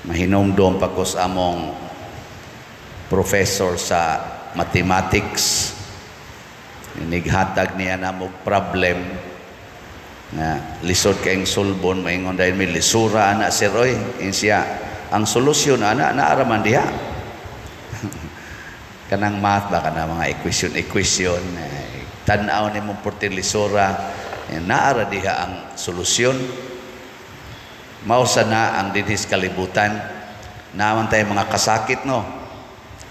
Mahinumdum pa ko sa among professor sa mathematics. Nighatag niya na mong problem na lisod kayong sulbon, maingon dahil may lisura na si Roy. Siya, ang solusyon naaraman diha. Kanang math ba, kanang mga equation. Tanaw ni mong porti lisura, naara diha ang solusyon. Mausa na ang dinhis kalibutan. Naman tayo mga kasakit, no?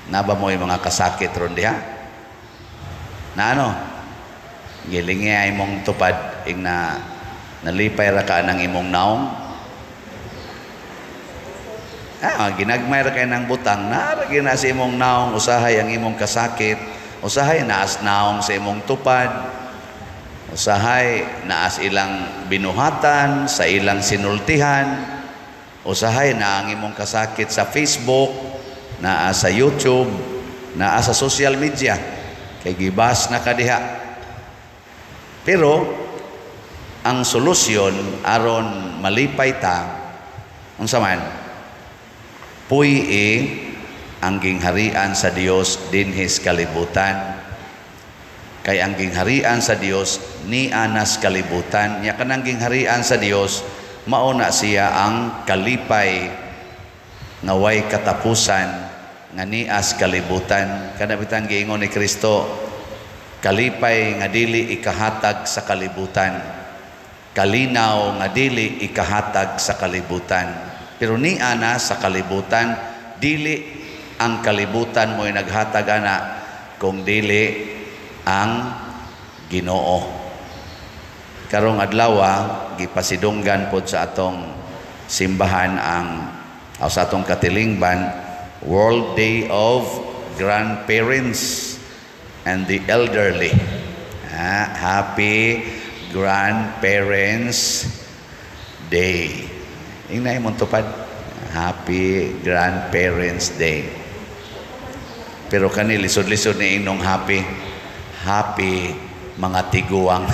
Naba mo yung mga kasakit ron diha? Na ano? Gilingi ay mong tupad ing na nalipay ra ka ng imong naong. Ginagmay ra kay ng butang, naragi na sa imong naong, usahay ang imong kasakit, usahay naas naong sa imong tupad, usahay naas ilang binuhatan, sa ilang sinultihan, usahay na ang imong kasakit sa Facebook, naa sa YouTube, naa sa social media, kay gibas na kadiha. Pero ang solusyon aron malipay ta unsa man, puy ang gingharian sa Dios dinhis kalibutan. Kay ang gingharian sa Dios ni anas kalibutan, nya kanang gingharian sa Dios mauna siya ang kalipay nga way katapusan nga nias kalibutan. Kada bitang giingon ni Kristo, kalipay nga dili ikahatag sa kalibutan, kalinaw nga dili ikahatag sa kalibutan. Pero ni ana sa kalibutan, dili ang kalibutan mo'y naghatag ana, kung dili ang Ginoo. Karong adlaw gipasidunggan pod sa atong simbahan sa atong katilingban, World Day of Grandparents and the Elderly. Happy Grandparents Day. Ingnay mong tupad, Happy Grandparents Day. Pero kani lisod-lisod ni inong happy mga tiguang.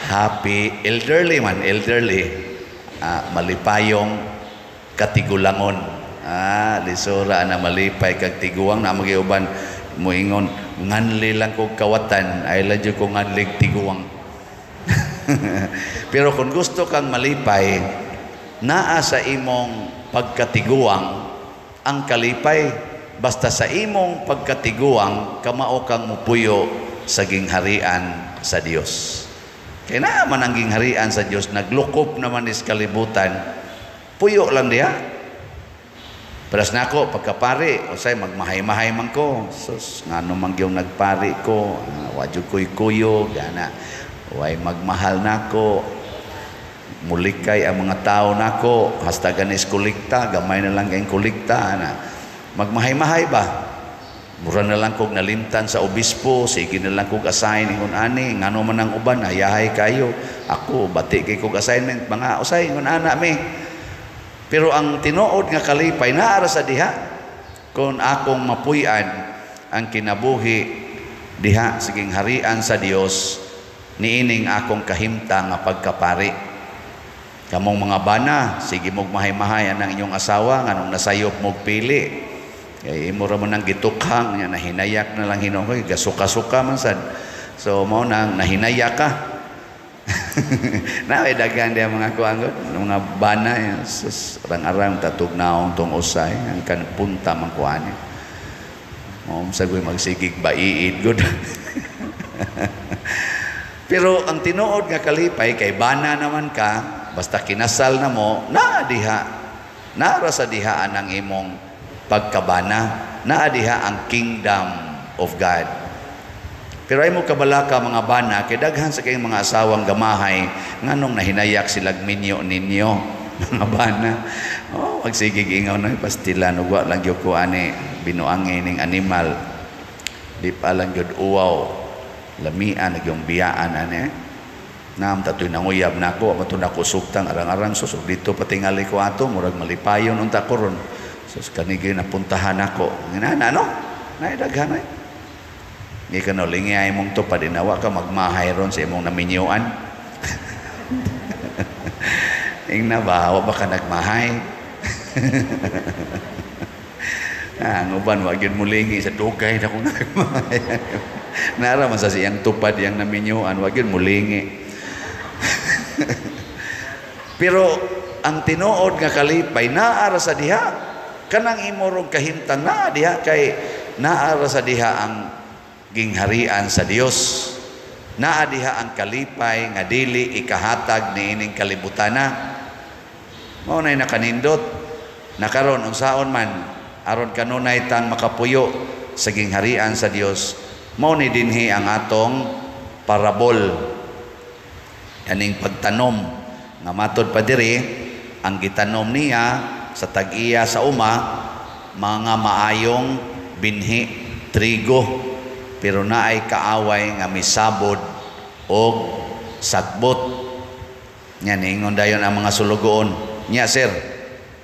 Happy elderly man, malipayong katigulangon. Lisura na malipay kag tiguang na magiuban moingon nganli lang kog kawatan, ay ladyo ko nganlig tiguang. Pero kung gusto kang malipay, naa sa imong pagkatiguang ang kalipay. Basta sa imong pagkatiguang, kamao kang mupuyo sa gingharian sa Dios. Kaya naman ang gingharian sa Dios, naglukop naman is kalibutan, puyo lang diha. Peras na ako, pagkapari, o say, magmahay-mahay man ko. Sus, nga naman yung nagpari ko, wadyo kuy-kuyo, gana, way magmahal na ko, mulikay ang mga tao na ko, hasta ganis kulikta, gamay na lang kayong kulikta, magmahay-mahay ba? Mura na lang kog nalimtan sa obispo, sige na lang kog assign ingon ani, ngano man ang uban, hayahay kayo. Ako, bati kay kog assignment, mga usay, ingon ana mi. Pero ang tinuod nga kalipay, naara sa diha, kung akong mapuy-an ang kinabuhi diha, siging harian sa Dios, niining akong kahimtang nga pagkapari. Kamong mga bana, sige mog mahay-mahay ang inyong asawa, nganong nasayop mog pili. Kaya mura mo nang gitukhang, nahinayak na lang hinukoy, gasuka-suka man sad. So mo nang nahinayak ka. Dagan dia mga kuangot, mga bana, sus, arang-arang tatugnaong tong usay, ang kan punta man kuan. Sagoy magsigig baiid good. Pero ang tinuod nga kalipay kay bana naman ka, basta kinasal na mo, naara sa dihaan ang imong pagkabana, naadiha ang kingdom of God. Pero ay mo kabalaka mga bana, kay daghan sa kayong mga asawang gamahay, nganong nahinayak silag minyo ninyo, mga bana. Magsigig ingaw na, pastilan, ugwa lang yung kuane, binuangin ng animal, di pa lang yung uwaw, lamian, yung biyaan, naam tatoy nanguyab na ako, matun ako suktang, arang-arang, susuk dito patingali ko ato, murag malipayon nung takoron. Sus kanigay napuntahan ako. Nginana, no? Naidaghan ay. Hindi ka no, lingay mong to, padinawa ka, magmahay ron sa imong naminyuan. Ing na ba, wa ba ka nagmahay? Ang uban wag gyud mulingi sa dugay na kung nara man sa siyang tupad yang naminyuan wag gyud mulingi. Pero ang tinuod nga kalipay naara sa diha kanang imorong kahimtang na diha kay naara sa diha ang gingharian sa Dios. Naa diha ang kalipay nga dili ikahatag niining kalibutana. Mao nay nakanindot nakaron unsaon man aron kanunay tang makapuyo sa gingharian sa Dios. Mao ni dinhi ang atong parabol kaning pagtanom nga matud pa diri ang gitanom niya sa tag-iya sa uma mga maayong binhi trigo pero naay kaaway nga misabod og sagbot. Nya ningon dayon ang mga sulugoon. Nya sir,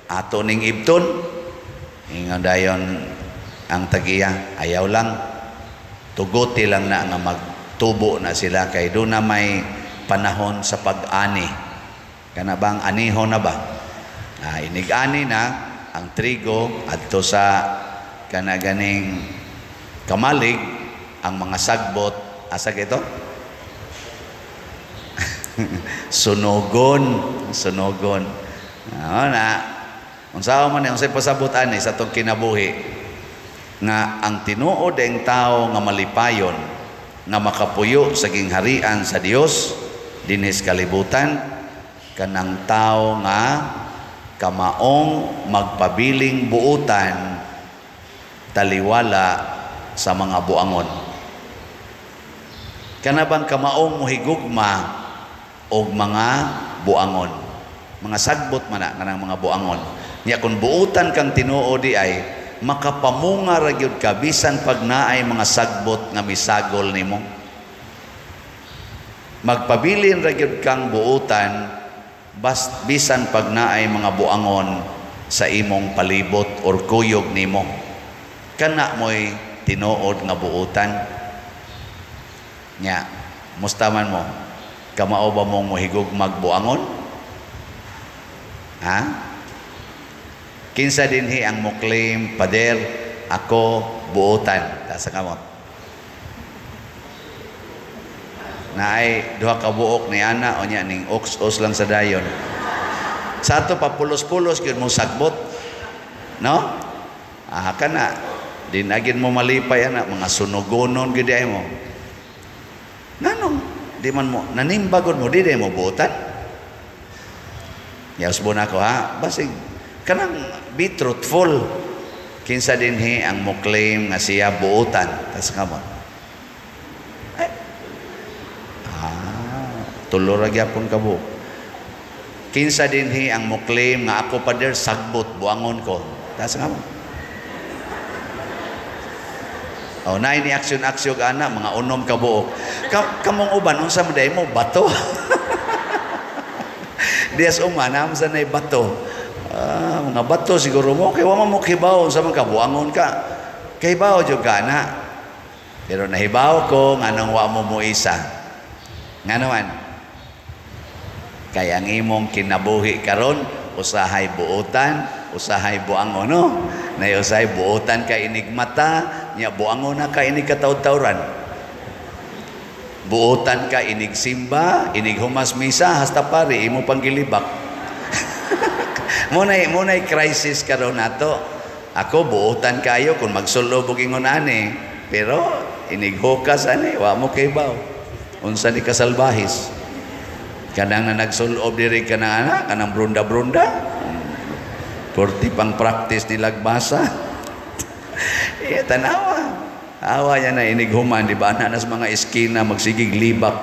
ato ning ibton. Ingon dayon ang tag-iya, ayaw lang. Tuguti lang na nga magtubo na sila kay do na may panahon sa pag-ani. Kana bang anihon na ba? Inig-ani na ang trigo adto sa kana ganing kamalig ang mga sagbot asa ito? sunogon. Na unsaon man ang say pasabutan ni sa tong kinabuhi nga ang tinuod ang tao nga malipayon nga makapuyo sa gingharian sa Dios dinhi sa kalibutan kanang tao nga kamaong magpabiling buutan taliwala sa mga buangon. Kana bang kamaong mohigugma og mga buangon, mga sagbot man na kanang mga buangon. Nya kun buutan kang tinuod di ay makapamunga ra gyud ka bisan pag naay mga sagbot nga misagol nimo. Magpabilin ra gyud kang buutan bisan pag naay mga buangon sa imong palibot or kuyog nimo. Kana mo'y tinuod nga buutan. Nya mustaman mo kamao ba mong mohigugmag buangon? Ha? Kinsa dinhi ang mo claim pader ako buutan tasa kamot naay duha ka buok ni ana o nya ning os lang sa dayon sa ato pa pulos-pulos gyud mo sagbot no kana din agin mo malipay ana mga sunugonon gyud ay mo nanong di man mo nanimbagod mo di mo buutan yasbon ako ha basig kanang be truthful kinsa dinhi ang mo claim nga siya buutan tas kamot tulo ra gyapon ka buok kinsa dinhi ang mo claim nga ako pader sagbot buangon ko tas kamot naay ni aksyon ana mga unom ka buok kamong uban unsa man day mo bato dias umanam sa nay bato mga bato siguro mo kay wa mo kibaw sa mga kabuangon ka kay bawo jud kana pero nahibaw ko nganong wa mo isa nga naman kay ang imong kinabuhi karon usahay buutan usahay buangon no nay usahay buutan ka inigmata nya buangon na ka inig kataw-tawran buutan ka inig simba inig humas misa hasta pare imo panggilibak Munay crisis karon nato. Ako buutan kayo kung magsulubog ingon ani, pero inighukas ani wa mo kay baw. Unsa ni kasalbahis. Kanang na nagsulob diri kanang ana, kanang brunda-brunda. Porti pang practice ni lagbasa. Tanawa. Awa yan na inighuman, di ba? Anak mga eskina, magsigig libak.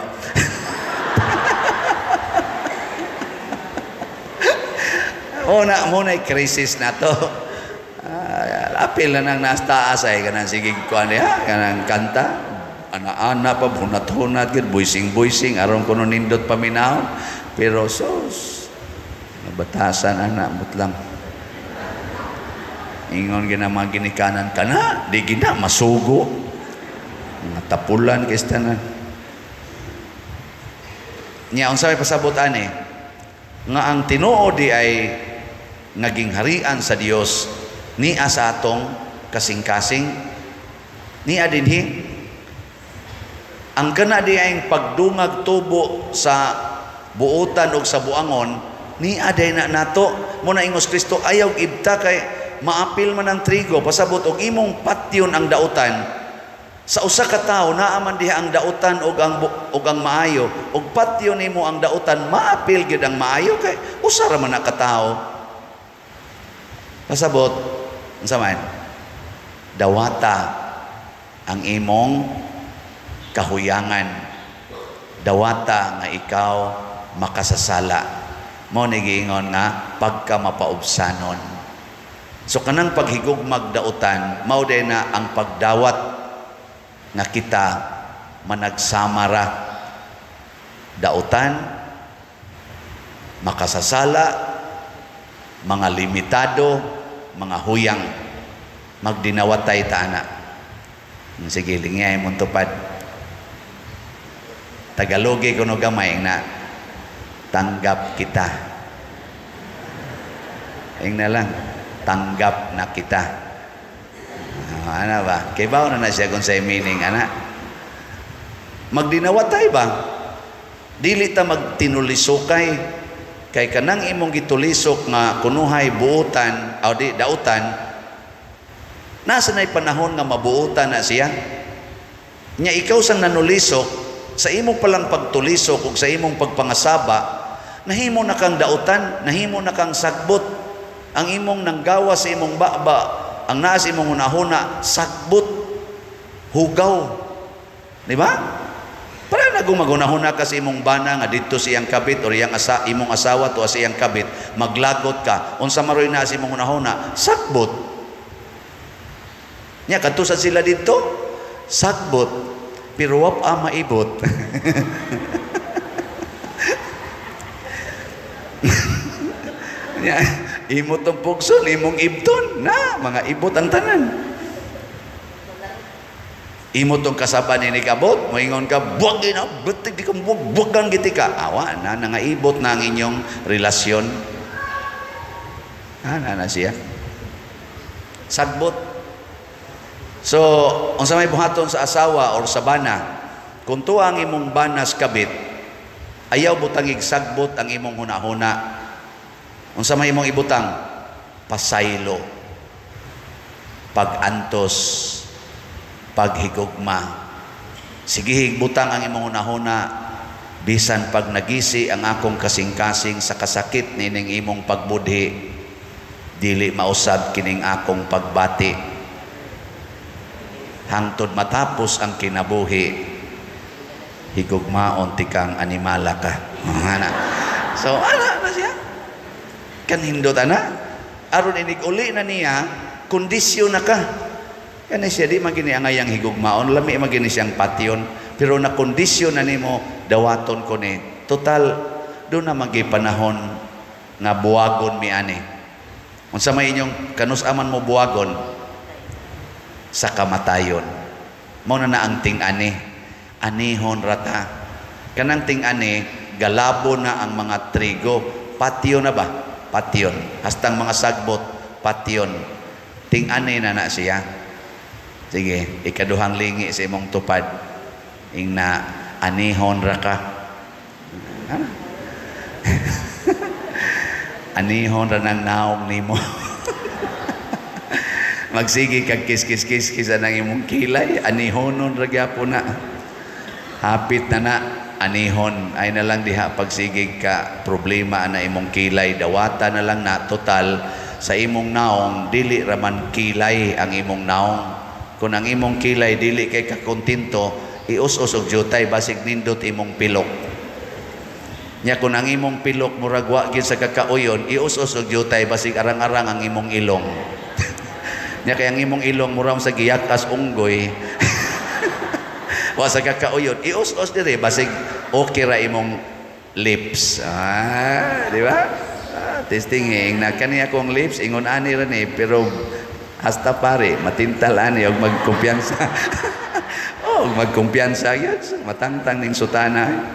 Muna'y krisis na to. Apil na nang nastaas ay kanang sigig ko niya, kanang kanta. Ana-ana pa, hunat-hunat, buising-buising, aron ko nindot paminaw. Pero sos, nabatasan anak, butlang. Ingon gina mga ginikanan ka na, di gina, masugo. Mga tapulan, kistanan. Nya, unsay pasabutan nga ang tinuod di ay nga gingharian sa Dios niya sa atong kasing-kasing niya dinhi ang kana diayng pagdungag tubo sa buutan o sa buangon niya day na nato mo na ingos Kristo ayaw ibta kay maapil man ang trigo pasabot og imong patyon ang dautan sa usa ka tawo naa man diha ang dautan og ang maayo og patyon nimo ang dautan maapil gyud ang maayo kay usa ra man na ka tawo pasabot unsa man dawata ang imong kahuyangan dawata nga ikaw makasasala mo ni giingon nga pagka mapaubsanon so kanang paghigugmag dautan mao day na ang pagdawat nga kita managsamara dautan makasasala mga limitado mga huyang magdinawatay ta ana sige lingay mo tupad Tagalogi kuno gamay na tanggap kita ing na lang tanggap na kita ana ba kay bawo na siya kung say meaning ana magdinawatay ba dili ta magtinulisokay kay kanang imong gitulisok nga kunuhay buutan o di dautan nasa nay panahon nga mabuutan na siya nya ikaw sang nanulisok sa imong palang pagtulisok ug sa imong pagpangasaba nahimo na kang dautan nahimo na kang sagbot ang imong nanggawa sa imong baba ang naa sa imong hunahuna sagbot hugaw di ba para nagumaguna-huna ka sa imong bana nga didto siyang kabit o imong asawa to sa iyang kabit maglagot ka unsa maroy na sa imong hunahuna sagbot nya kadto sa sila didto sagbot pero wap maibot nya imo tong pugson imong ibton na mga ibot ang tanan imo tong kasaban ni kabot moingon ka buwag na betik di ka buwagan giti ka awa na nga ibot na ang inyong relasyon na siya sagbot so unsa may buhaton sa asawa or sa bana kung tuwa ang imong banas kabit ayaw butangig sagbot ang imong hunahuna unsa may imong ibutang pasaylo pagantos paghigugma sige higbutang ang imong hunahuna bisan pag nagisi ang akong kasing-kasing sa kasakit nining imong pagbudhi dili mausab kining akong pagbati hangtod matapos ang kinabuhi higugmaon tikang animala ka ana so ana na siya kanindot ana aron inig uli na niya kondisyon na ka kani siya di magini angayang higugmaon lami magini siyang patyon pero na kondisyon na nimo dawaton ko ni total do na magi panahon nga buwagon mi ani unsa may inyong kanus-aman mo buwagon sa kamatayon mao na ang ting-ani anihon rata kanang ting-ani galabo na ang mga trigo patyon na ba patyon hastang mga sagbot patyon ting-ani na siya sige ikaduhang lingi sa imong tupad ing na anihon ra ka anihon ra nang naong nimo magsigi kag kis-kis-kis nang imong kilay anihonon ra gyapon na hapit na anihon ay na lang diha pagsigig ka problema na imong kilay dawata na lang na total sa imong naong dili raman kilay ang imong naong kung ang imong kilay dili kay kakontinto ius-us og jutay basig nindot imong pilok nya kung ang imong pilok murag wa gyud sa kakauyon ius-us og jutay basig arang-arang ang imong ilong nya kay ang imong ilong muram sa giyakas unggoy wa sa kakauyon ius-us dire basig okay ra imong lips di ba testing na kaniya kong lips ingon ani ra ni pero hasta pare matintal ani og magkumpiyansa og magkumpiyansa gyud matangtang ning sutana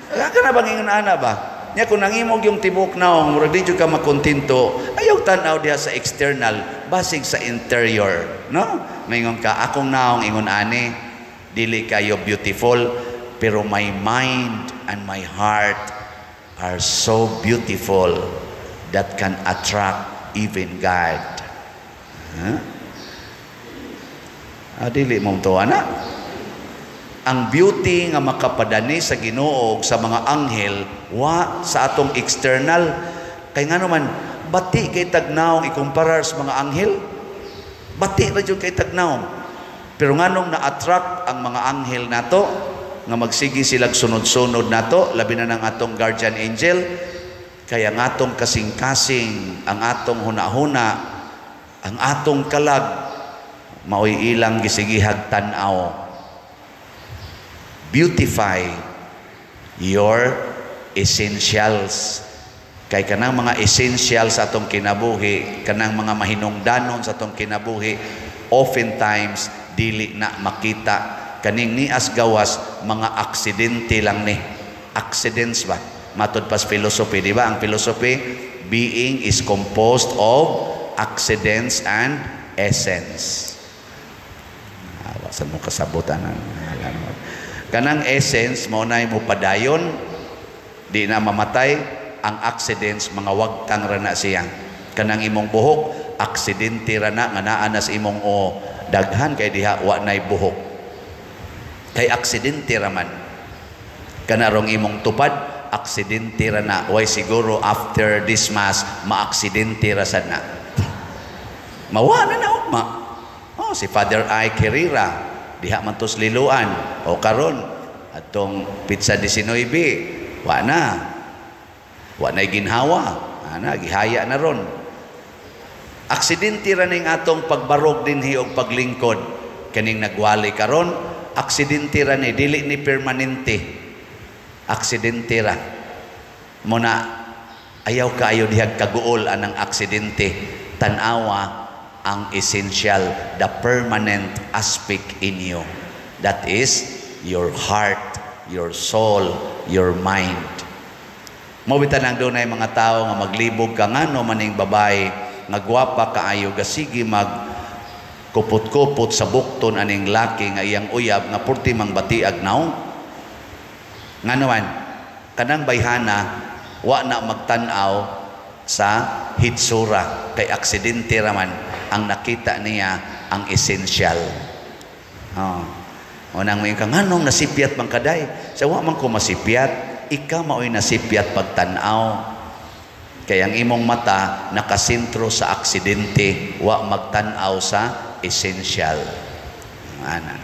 kana bang ingon ana ba Nya kung nangimog yung tibok naong, murag di jud ka makontinto, ayaw tanaw diha sa external, basig sa interior, no? Maingon ka, akong naong ingon ani, dili kayo beautiful, pero my mind and my heart are so beautiful that can attract even God. Huh? Dili mong to, ana. Ang beauty nga makapadani sa Ginoo sa mga anghel wa sa atong external kay ngano man bati kay tagnaong ikumparar sa mga anghel, bati ra jud kay tagnaong, pero nganong na-attract ang mga anghel nato nga magsigi silang sunod-sunod nato, labi na ng atong guardian angel, kaya ang atong kasing-kasing, ang atong huna-huna, ang atong kalag maoy ilang gisigihag tan-aw. Beautify your essentials. Kay kanang mga essentials sa atong kinabuhi, kanang mga mahinungdanon sa atong kinabuhi, oftentimes dili na makita. Kaning nias gawas mga aksidente lang ni. Accidents ba? Matod pas philosophy, di ba? Ang philosophy, being is composed of accidents and essence. Awasan mo kasabutan ang kanang essence mo na mo padayon, di na mamatay. Ang accidents mga wagtang rana siya. Kanang imong buhok aksidente rana nga naa na sa imong daghan kay diha wa nay buhok, kay aksidente raman. Kanarong imong tupad aksidente rana, way siguro after this mass maaksidente ra sad na, mawa na ugma. Si Father I. Kerira diha man tos liluan, o karon atong pizza 19 wa na ginhawa, ana gihaya na ron. Aksidente ra ning atong pagbarog dinhi og paglingkod kaning nagwali karon, aksidente ra ni, dili ni permanente, aksidente ra. Muna ayaw kaayo dihag kaguol anang aksidente, tan-awa ang essential, the permanent aspect in you. That is your heart, your soul, your mind. Mabitan ang doon ay mga tao nga maglibog ka nga no maning babae, nagwapa kaayo, gasigi mag kupot-kupot sa bukton aning laki nga iyang uyab nga purti mang batiag naong. Nga naman, kanang bayhana, wa na magtanaw sa hitsura, kay aksidente raman ang nakita niya ang essential. Unang may kang anong nasipyat man kaday, sa wa man ko masipyat, ikaw mao'y nasipyat pagtanaw. Kaya ang imong mata nakasentro sa aksidente, wa magtanaw sa essential. Anan.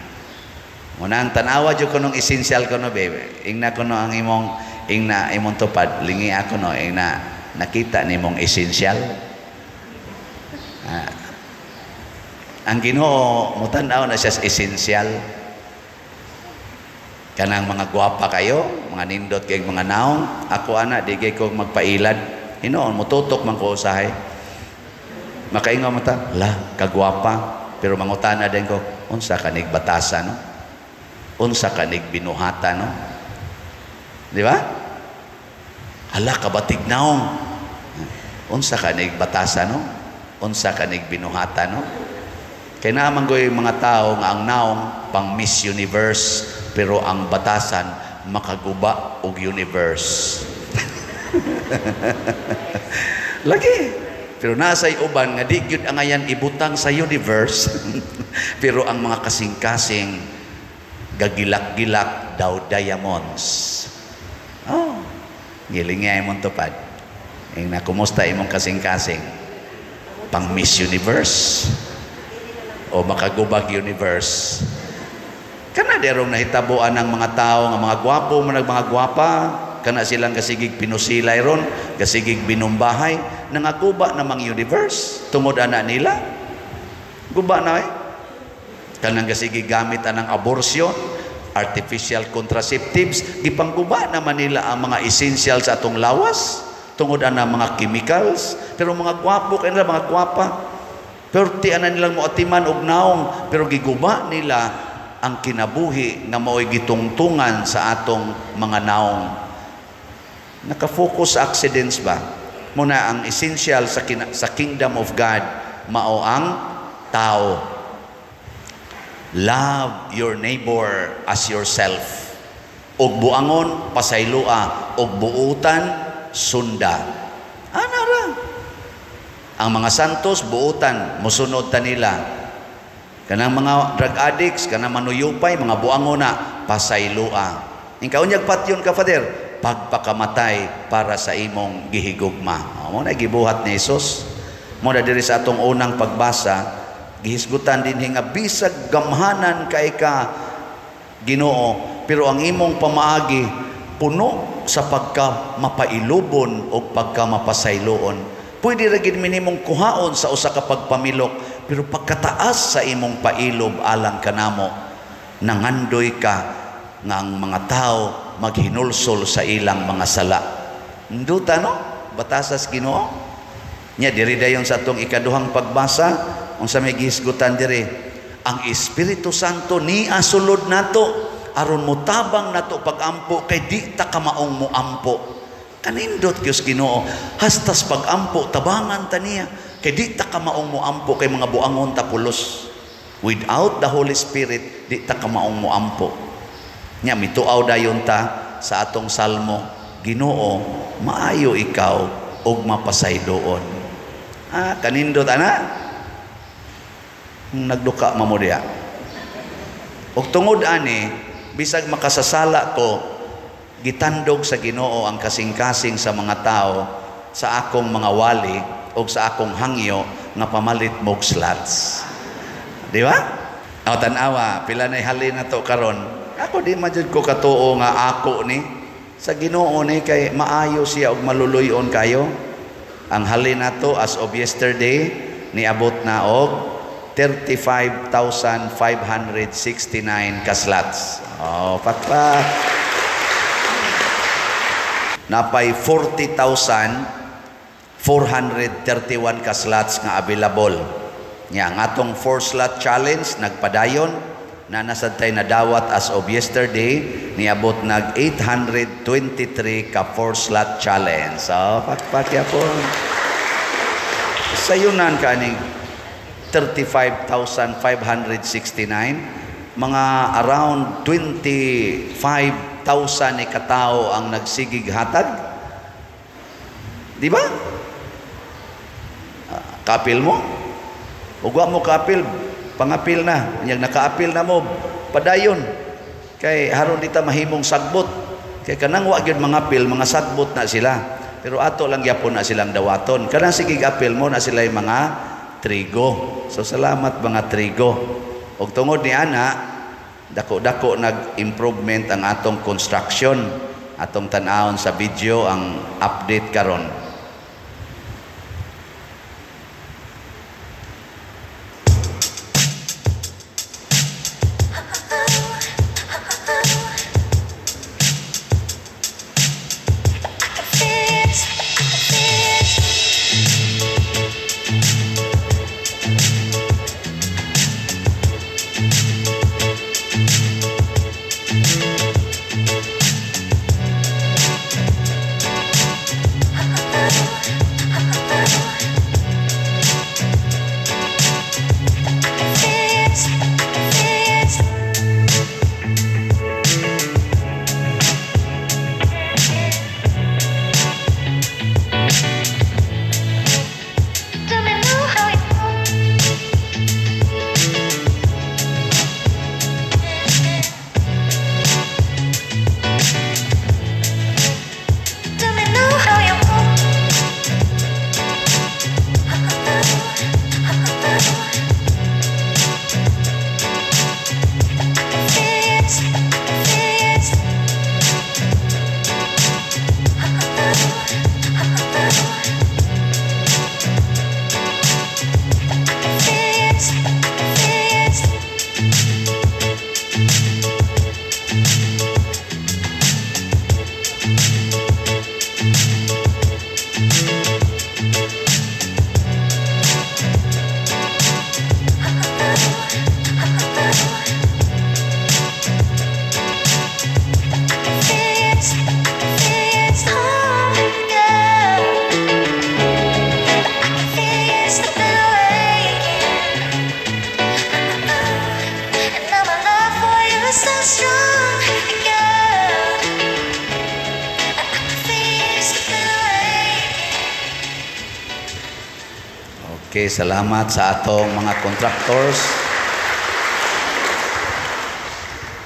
Unang tanawa jud ko nung essential ko no, baby. Ingna ko no ang imong tupad, lingi ako no, ingna nakita nimong essential. Ang Ginoo mutanaw na siya sa essential. Kanang mga gwapa kayo, mga nindot kay mga naong, ako ana di kay ko magpailad. Hinoon mututok man ko usahay. Makaingaw mo ta, kagwapa, pero mangutana din ko, unsa kanig batasan no? Unsa kanig binuhatan no? Di ba? Kabatig naong. Unsa kanig batasan no? Unsa kanig binuhatan no? Kaya naman ko yung mga tao nga ang naong pang Miss Universe, pero ang batasan makaguba og universe. Lagi. Pero nasa uban nga di gyud angayan ibutang sa universe. Pero ang mga kasing-kasing gagilak-gilak daw diamonds. Gilingay mong tupad. Na kumusta imong kasing-kasing? Pang Miss Universe o makagubag universe. Kana derong nahitabuan ng mga tao nga mga gwapo man mga gwapa, kana silang gasigig pinusilay ron, gasigig binumbahay, nangaguba namang universe tungod ana nila. Guba na kanang gasigig gamit anang abortion, artificial contraceptives, gipangguba naman nila ang mga essential sa atong lawas tungod ana mga chemicals. Pero mga gwapo kanila mga gwapa, pero tianan nilang moatiman og naong, pero giguba nila ang kinabuhi nga mao'y gitungtungan sa atong mga naong. Nakafocus sa accidents ba? Muna ang essential sa kingdom of God, mao ang tao. Love your neighbor as yourself. Og buangon, pasaylua. Og buutan, sunda. Ana ra. Ang mga santos, buutan, musunod ta nila. Kanang mga drug addicts, kanang manuyupay, mga buangon na, pasaylua. Ikaw niyag patyon ka, Father, pagpakamatay para sa imong gihigugma. Mo na gibuhat ni Jesus. Mo na diri sa atong unang pagbasa, gihisgutan din nga bisag gamhanan kay ka Ginoo, pero ang imong pamaagi puno sa pagka mapailubon o pagka mapasayloon. Pwede ra gid minimong kuhaon sa usa ka pagpamilok, pero pagkataas sa imong pailob alang kanamo, nangandoy ka nga ang mga tao maghinulsol sa ilang mga sala. Nduta no? Batasas Ginoo. Nya diri dayon sa atong ikaduhang pagbasa, unsa may gihisgutan diri, ang Espiritu Santo ni asulod nato aron mutabang nato pagampo kay di ta kamaong moampo. Kanindot Dios Ginoo, hastas pagampo tabangan ta niya kay di ta kamaong moampo kay mga buangon ta pulos. Without the Holy Spirit di ta kamaong moampo. Nya mituaw dayon ta sa atong salmo, Ginoo, maayo ikaw og mapasayloon. Kanindot ana. Nagduka mamudya. Og tungod ani, bisag makasasala ko, gitandog sa Ginoo ang kasing-kasing sa mga tao sa akong mga wali o sa akong hangyo nga pamalit mog slots. Di ba? O tanawa, pila na halin na to karon. Ako di majud ko katuo nga ako ni sa Ginoo ni kay maayo siya og maluluyon kayo. Ang halin na to as of yesterday niabot na og 35,569 ka slots. Oh, pakpak. Napay 40,431 ka slots nga available. Nya ang atong 4-slot challenge nagpadayon na nasad tay nadawat as of yesterday niabot nag 823 ka 4-slot challenge. So, pakpak yapon. Sayunan kaning 35,569, mga around 25,000 ni katao ang nagsigig hatag. Di ba? Kapil mo? Ugwa mo kapil, pangapil na. Yang nakaapil na mo, padayon. Kay haron dita mahimong sagbot. Kay kanang wa gyud mga apil, mga sagbot na sila. Pero ato lang yapon na silang dawaton. Kanang sigig apil mo na sila yung mga trigo. So salamat mga trigo. Og tungod ni ana, dako-dako nag-improvement ang atong construction. Atong tan-awon sa video ang update karon. Okay, salamat sa atong mga contractors.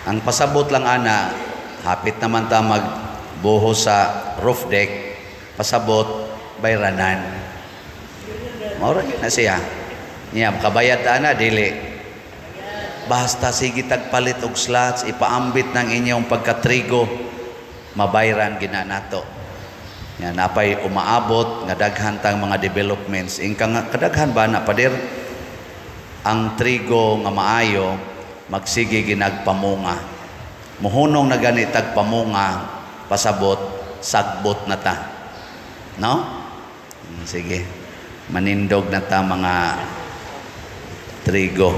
Ang pasabot lang ana, hapit naman ta magbuho sa roof deck, pasabot bayranan. Maura na siya. Niya, kabayad ana dili. Basta sige tagpalit og slots, ipaambit ng inyong pagkatrigo, mabayran gina nato. Yan, napay umaabot nga daghan tang mga developments. Ingkang kadaghan ba na pader ang trigo nga maayo magsige ginagpamunga. Muhunong na gani tagpamunga, pasabot sagbot na ta. No? Sige. Manindog na ta mga trigo.